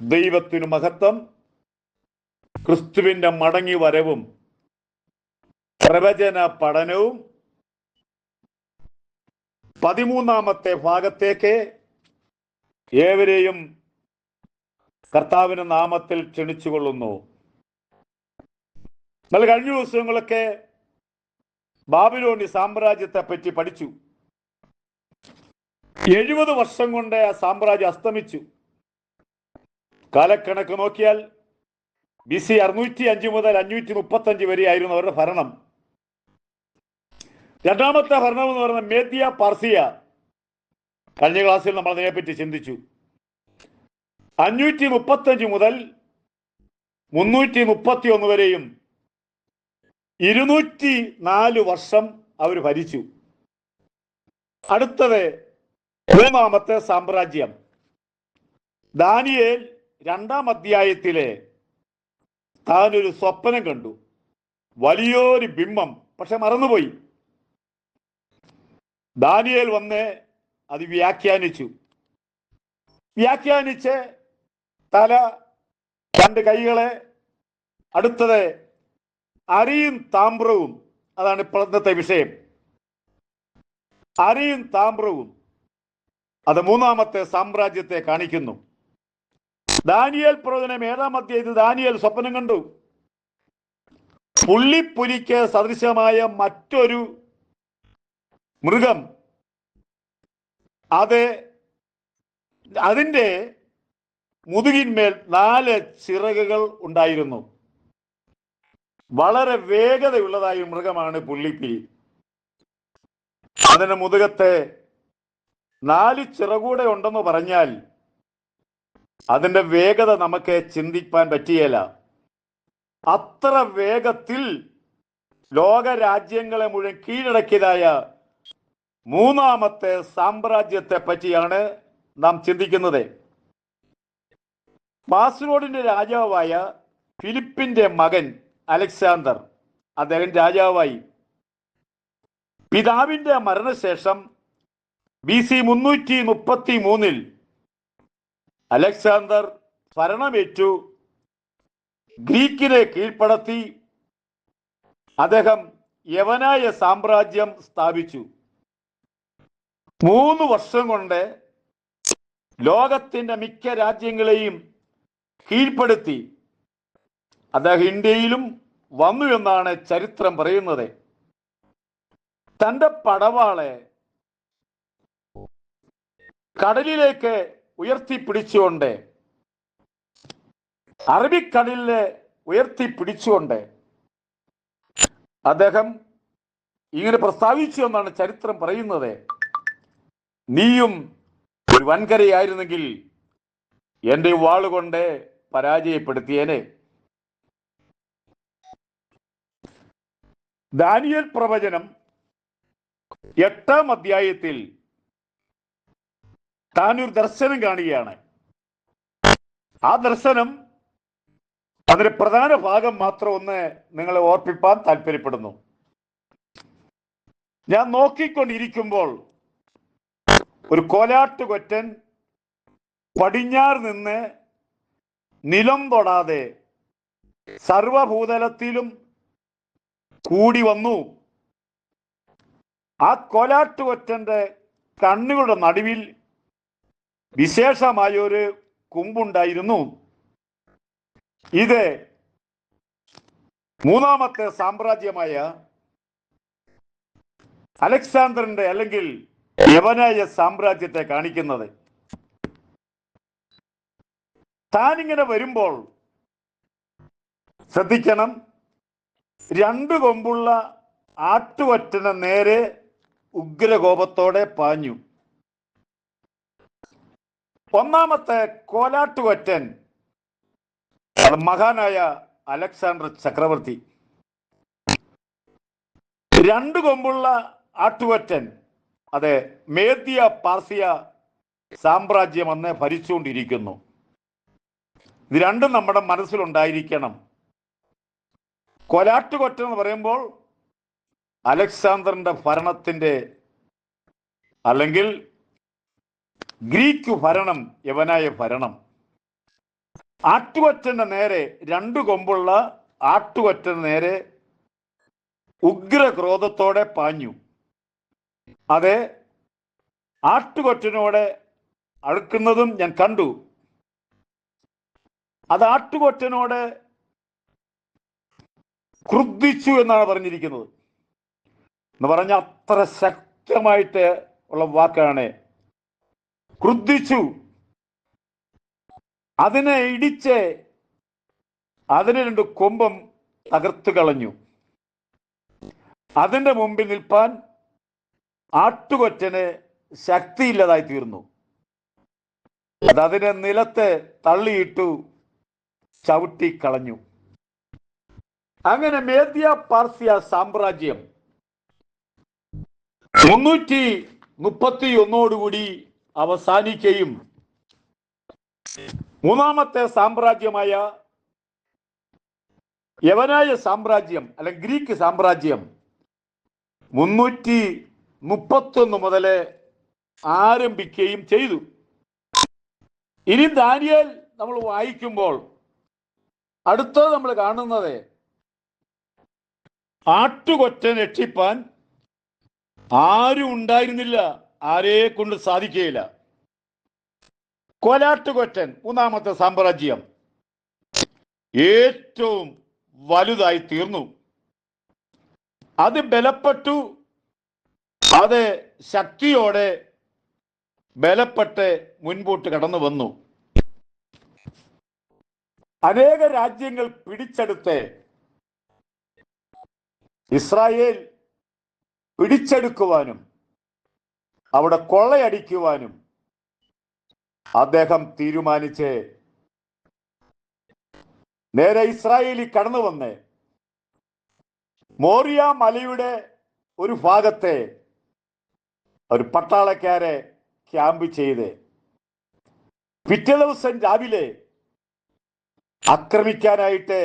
ദൈവത്തിനു മഹത്വം. ക്രിസ്തുവിന്റെ മടങ്ങി വരവും പ്രവചന പഠനവും 13-ാമത്തെ ഭാഗത്തേക്ക് ഏവരെയും കർത്താവിന്റെ നാമത്തിൽ ക്ഷണിച്ചുകൊള്ളുന്നു. നമ്മൾ കഴിഞ്ഞ ദിവസങ്ങളൊക്കെ ബാബിലോണി സാമ്രാജ്യത്തെ പറ്റി പഠിച്ചു. 70 വർഷം കൊണ്ട് ആ സാമ്രാജ്യം അസ്തമിച്ചു. കാലക്കണക്ക് നോക്കിയാൽ BC 605 മുതൽ 535 വരെയായിരുന്നു അവരുടെ ഭരണം. രണ്ടാമത്തെ ഭരണം എന്ന് പറയുന്നത് മേദ്യ പാർസിയ. കഴിഞ്ഞ ക്ലാസ്സിൽ നമ്മൾ അതിനെപ്പറ്റി ചിന്തിച്ചു. 535 മുതൽ 331 വരെയും 204 വർഷം അവർ ഭരിച്ചു. അടുത്തത് 3-ാമത്തെ സാമ്രാജ്യം. ദാനിയേൽ 2-ാം അധ്യായത്തിലെ താനൊരു സ്വപ്നം കണ്ടു. വലിയൊരു ബിംബം, പക്ഷെ മറന്നുപോയി. ദാനിയേൽ വന്ന് അത് വ്യാഖ്യാനിച്ച് തല, 2 കൈകളെ, അടുത്തത് അരിയും താമ്രവും. അതാണ് ഇപ്പോഴത്തെ വിഷയം. അരിയും താമ്രവും അത് 3-ാമത്തെ സാമ്രാജ്യത്തെ കാണിക്കുന്നു. ദാനിയേൽ പ്രവചനം 7-ാം അധ്യായത്തിൽ ദാനിയേൽ സ്വപ്നം കണ്ടു. പുള്ളിപ്പുലിക്ക് സദൃശമായ മറ്റൊരു മൃഗം, അതിൻ്റെ മുതുകിന്മേൽ 4 ചിറകുകൾ ഉണ്ടായിരുന്നു. വളരെ വേഗതയുള്ളതായ മൃഗമാണ് പുള്ളിപ്പുലി. അതിന്റെ മുതുകത്തെ 4 ചിറകൂടെ ഉണ്ടെന്ന് പറഞ്ഞാൽ അതിന്റെ വേഗത നമുക്ക് ചിന്തിക്കാൻ പറ്റിയല്ല. അത്ര വേഗത്തിൽ ലോകരാജ്യങ്ങളെ മുഴുവൻ കീഴടക്കിയതായ 3-ാമത്തെ സാമ്രാജ്യത്തെ പറ്റിയാണ് നാം ചിന്തിക്കുന്നത്. മാസ്റോഡിന്റെ രാജാവായ ഫിലിപ്പിന്റെ മകൻ അലക്സാണ്ടർ, അദ്ദേഹം രാജാവായി. പിതാവിന്റെ മരണശേഷം BC 333 അലക്സാണ്ടർ ഭരണമേറ്റു. ഗ്രീക്കിനെ കീഴ്പ്പെടുത്തി അദ്ദേഹം യവനായ സാമ്രാജ്യം സ്ഥാപിച്ചു. 3 വർഷം കൊണ്ട് ലോകത്തിന്റെ മിക്ക രാജ്യങ്ങളെയും കീഴ്പ്പെടുത്തി അദ്ദേഹം ഇന്ത്യയിലും വന്നു എന്നാണ് ചരിത്രം പറയുന്നത്. തന്റെ പടവാളെ കടലിലേക്ക് ഉയർത്തിപ്പിടിച്ചുകൊണ്ട്, അറബിക്കടലിലെ ഉയർത്തിപ്പിടിച്ചുകൊണ്ട് അദ്ദേഹം ഇങ്ങനെ പ്രസ്താവിച്ചു എന്നാണ് ചരിത്രം പറയുന്നത്. നീയും ഒരു വൻകരയായിരുന്നെങ്കിൽ എന്റെ വാളുകൊണ്ട് പരാജയപ്പെടുത്തിയേനെ. ദാനിയേൽ പ്രവചനം 8-ാം അധ്യായത്തിൽ താനൊരു ദർശനം കാണുകയാണ്. ആ ദർശനം, അതിന്റെ പ്രധാന ഭാഗം മാത്രം ഒന്ന് നിങ്ങളെ ഓർപ്പിപ്പാൻ താല്പര്യപ്പെടുന്നു. ഞാൻ നോക്കിക്കൊണ്ടിരിക്കുമ്പോൾ ഒരു കോലാട്ടുകൊറ്റൻ പടിഞ്ഞാറ് നിന്ന് നിലം തൊടാതെ സർവഭൂതലത്തിലും കൂടി വന്നു. ആ കോലാട്ടുകൊറ്റന്റെ കണ്ണുകളുടെ നടുവിൽ വിശേഷമായൊരു കുമ്പുണ്ടായിരുന്നു. ഇത് 3-ാമത്തെ സാമ്രാജ്യമായ അലക്സാണ്ടറിന്റെ അല്ലെങ്കിൽ യവനായ സാമ്രാജ്യത്തെ കാണിക്കുന്നത്. താനിങ്ങനെ വരുമ്പോൾ ശ്രദ്ധിക്കണം, 2 കൊമ്പുള്ള ആട്ടുകൊറ്റന് നേരെ ഉഗ്രകോപത്തോടെ പാഞ്ഞു. 1-ാമത്തെ കോലാട്ടുകൊറ്റൻ മഹാനായ അലക്സാണ്ടർ ചക്രവർത്തി. 2 കൊമ്പുള്ള ആട്ടുകൊറ്റൻ അത് മേദ്യ പാർസിയ സാമ്രാജ്യം അന്ന് ഭരിച്ചുകൊണ്ടിരിക്കുന്നു. ഇത് രണ്ടും നമ്മുടെ മനസ്സിലുണ്ടായിരിക്കണം. കോലാട്ടുകൊറ്റൻ എന്ന് പറയുമ്പോൾ അലക്സാണ്ടറിന്റെ ഭരണത്തിന്റെ അല്ലെങ്കിൽ ഗ്രീക്ക് ഭരണം, യവനായ ഭരണം. ആട്ടുകൊറ്റന്റെ നേരെ, രണ്ടു കൊമ്പുള്ള ആട്ടുകൊറ്റന് നേരെ ഉഗ്രക്രോധത്തോടെ പാഞ്ഞു. അതെ, ആട്ടുകൊറ്റനോട് അടുക്കുന്നതും ഞാൻ കണ്ടു. അത് ആട്ടുകൊറ്റനോട് ക്രുദ്ധിച്ചു എന്നാണ് പറഞ്ഞിരിക്കുന്നത്. എന്ന് പറഞ്ഞ അത്ര ശക്തമായിട്ട് ഉള്ള വാക്കാണ്. ക്രുദ്ധിച്ചു, അതിനെ ഇടിച്ച് അതിന് രണ്ട് കൊമ്പും തകർത്തു കളഞ്ഞു. അതിന്റെ മുമ്പിൽ നിൽപ്പാൻ ആട്ടുകൊറ്റന് ശക്തിയില്ലതായി തീർന്നു. അതിനെ നിലത്തെ തള്ളിയിട്ടു, ചവിട്ടിക്കളഞ്ഞു. അങ്ങനെ മേദ്യ പാർസ്യ സാമ്രാജ്യം 331 അവസാനിക്കുകയും മൂന്നാമത്തെ സാമ്രാജ്യമായ യവനായ സാമ്രാജ്യം അല്ലെങ്കിൽ ഗ്രീക്ക് സാമ്രാജ്യം 331 മുതൽ ആരംഭിക്കുകയും ചെയ്തു. ഇനി ദാനിയേൽ നമ്മൾ വായിക്കുമ്പോൾ അടുത്തത് നമ്മൾ കാണുന്നത് ആട്ടുകൊറ്റൻ രക്ഷിപ്പാൻ ആരും ഉണ്ടായിരുന്നില്ല, ആരെ കൊണ്ട് സാധിക്കുകയില്ല. കോലാട്ടുകൊറ്റൻ മൂന്നാമത്തെ സാമ്രാജ്യം ഏറ്റവും വലുതായി തീർന്നു. അത് ബലപ്പെട്ടു, അത് ശക്തിയോടെ ബലപ്പെട്ട് മുൻപോട്ട് കടന്നു വന്നു. അനേക രാജ്യങ്ങൾ പിടിച്ചെടുത്ത് ഇസ്രായേൽ പിടിച്ചെടുക്കുവാനും അവിടെ കൊള്ളയടിക്കുവാനും അദ്ദേഹം തീരുമാനിച്ച് നേരെ ഇസ്രായേലിൽ കടന്നു വന്ന് മോറിയ മലയുടെ ഒരു ഭാഗത്തെ ഒരു പട്ടാളക്കാരെ ക്യാമ്പ് ചെയ്ത് പിറ്റേ ദിവസം രാവിലെ ആക്രമിക്കാനായിട്ട്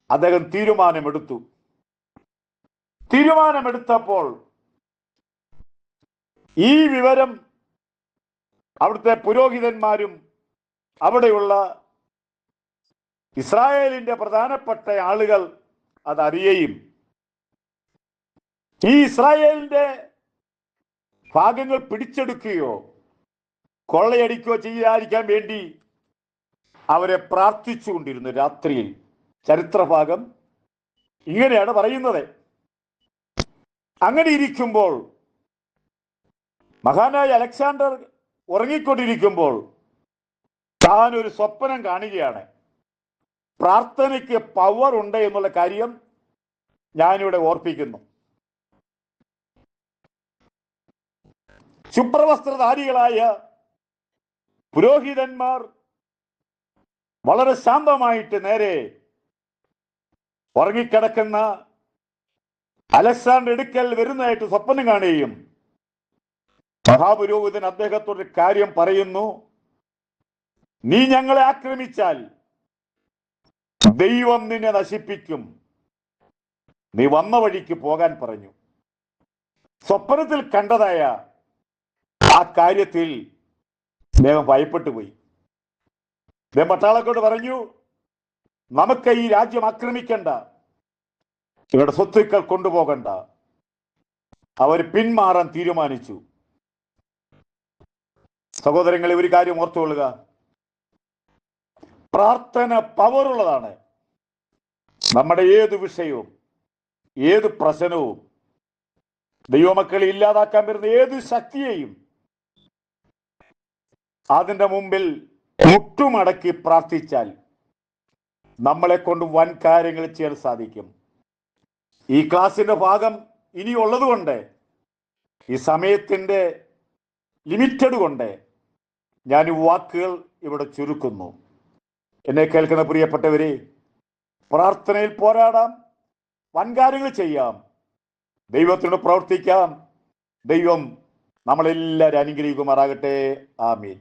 അദ്ദേഹം തീരുമാനമെടുത്തപ്പോൾ ഈ വിവരം അവിടുത്തെ പുരോഹിതന്മാരും അവിടെയുള്ള ഇസ്രായേലിന്റെ പ്രധാനപ്പെട്ട ആളുകൾ അതറിയുകയും ഈ ഇസ്രായേലിന്റെ ഭാഗങ്ങൾ പിടിച്ചെടുക്കുകയോ കൊള്ളയടിക്കുകയോ ചെയ്യാതിരിക്കാൻ വേണ്ടി അവരെ പ്രാർത്ഥിച്ചുകൊണ്ടിരുന്നു രാത്രിയിൽ. ചരിത്രഭാഗം ഇങ്ങനെയാണ് പറയുന്നത്. അങ്ങനെ ഇരിക്കുമ്പോൾ മഹാനായ അലക്സാണ്ടർ ഉറങ്ങിക്കൊണ്ടിരിക്കുമ്പോൾ താൻ ഒരു സ്വപ്നം കാണുകയാണ്. പ്രാർത്ഥനയ്ക്ക് പവർ ഉണ്ട് എന്നുള്ള കാര്യം ഞാനിവിടെ ഓർപ്പിക്കുന്നു. ശുഭ്രവസ്ത്രധാരികളായ പുരോഹിതന്മാർ വളരെ ശാന്തമായിട്ട് നേരെ ഉറങ്ങിക്കിടക്കുന്ന അലക്സാണ്ടർ അടുക്കൽ വരുന്നതായിട്ട് സ്വപ്നം കാണുകയും മഹാപുരോഹിതൻ അദ്ദേഹത്തോട് കാര്യം പറയുന്നു. നീ ഞങ്ങളെ ആക്രമിച്ചാൽ ദൈവം നിന്നെ നശിപ്പിക്കും, നീ വന്ന വഴിക്ക് പോകാൻ പറഞ്ഞു. സ്വപ്നത്തിൽ കണ്ടതായ ആ കാര്യത്തിൽ അദ്ദേഹം ഭയപ്പെട്ടു പോയി. അദ്ദേഹം പട്ടാളത്തോട് പറഞ്ഞു, നമുക്ക് ഈ രാജ്യം ആക്രമിക്കണ്ട, ഇവരുടെ സ്വത്തുക്കൾ കൊണ്ടുപോകണ്ട. അവർ പിന്മാറാൻ തീരുമാനിച്ചു. സഹോദരങ്ങളെ, ഒരു കാര്യം ഓർത്തുകൊള്ളുക, പ്രാർത്ഥന പവറുള്ളതാണ്. നമ്മുടെ ഏത് വിഷയവും ഏത് പ്രശ്നവും ദൈവമക്കളെ ഇല്ലാതാക്കാൻ വരുന്ന ഏത് ശക്തിയെയും അതിന്റെ മുമ്പിൽ മുട്ടുമടക്കി പ്രാർത്ഥിച്ചാൽ നമ്മളെ കൊണ്ട് വൻ കാര്യങ്ങൾ ചെയ്യാൻ സാധിക്കും. ഈ ക്ലാസിന്റെ ഭാഗം ഇനിയുള്ളത് കൊണ്ട്, ഈ സമയത്തിന്റെ ലിമിറ്റഡ് കൊണ്ട് ഞാൻ ഈ വാക്കുകൾ ഇവിടെ ചുരുക്കുന്നു. എന്നെ കേൾക്കുന്ന പ്രിയപ്പെട്ടവരെ, പ്രാർത്ഥനയിൽ പോരാടാം, വൻകാര്യങ്ങൾ ചെയ്യാം, ദൈവത്തിനോട് പ്രവർത്തിക്കാം. ദൈവം നമ്മളെല്ലാവരും അനുഗ്രഹിക്കുമാറാകട്ടെ. ആമീൻ.